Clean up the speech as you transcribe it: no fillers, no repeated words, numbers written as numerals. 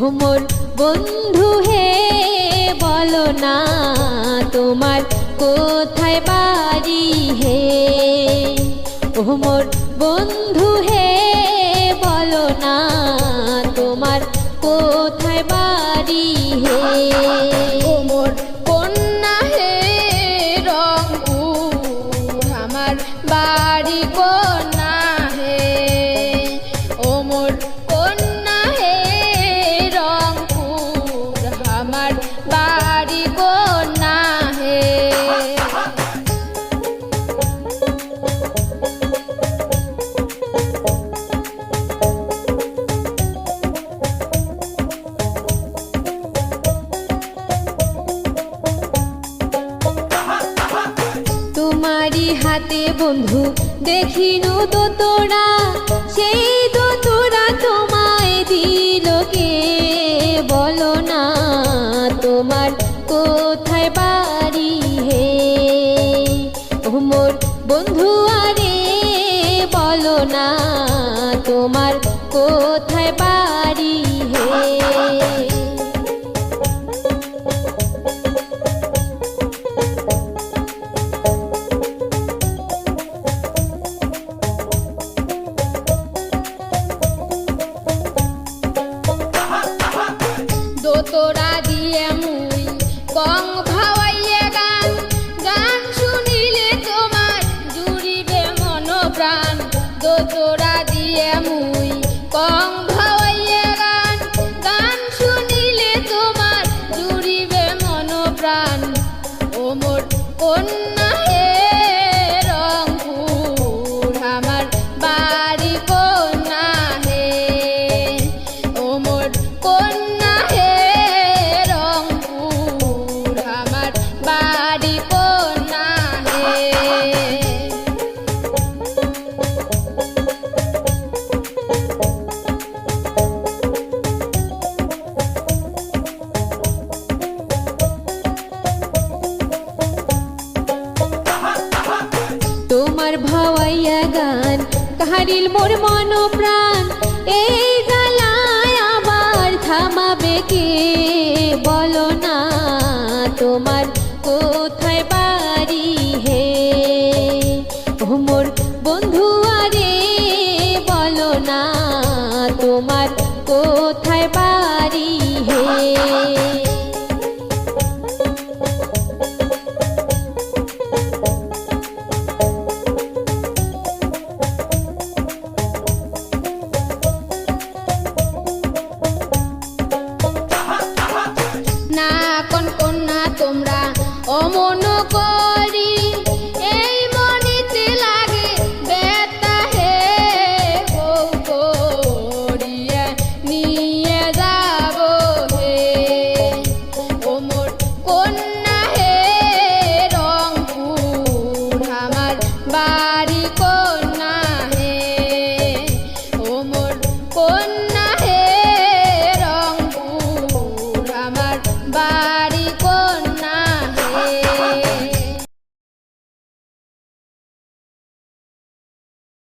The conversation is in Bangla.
মোর বন্ধু হে বলো না তোমার কোথায় বাড়ি হে। ও মোর বন্ধু হে বলো না তোমার কোথায় বাড়ি হে। ও মোর কন্যা হে রংপুর আমার বাড়ি কন্যা হে। ও মোর কন্যা হে রংপুর আমার বাড়ি কন্যা হে। তোমারি হাতে বন্ধু দেখিনু দোতরা, সেই দোতরা তোমায় দিল কে বলো না তোমার কোথায় বাড়ি হে। ও মোর বন্ধু আরে বলো না তোমার কোথায় বাড়ি হে। দোতরা দিয়ে মুই গং ভাওয়াইয়ে গান, গান শুনিলে তোমার জুড়িবে মন প্রাণ। দোতরা দিয়ে মুই গং ভাওয়াইয়ে গান, গান শুনিলে তোমার জুড়িবে মন প্রাণ। ও মোর কন্যা হে রংপুর আমার বাড়ি কন্যা হে। ও মোর কন্যা হে রংপুর আমার বাড়ি কন্যা হে। তোমার ভাওয়াইয়া গান কাহারিল মোর মন প্রাণ, এই জ্বালায় আবার থামাবে কে বলো না তোমার কোথায় বাড়ি হে। ও মোর বন্ধু আরে বলো না তোমার কোথায় বাড়ি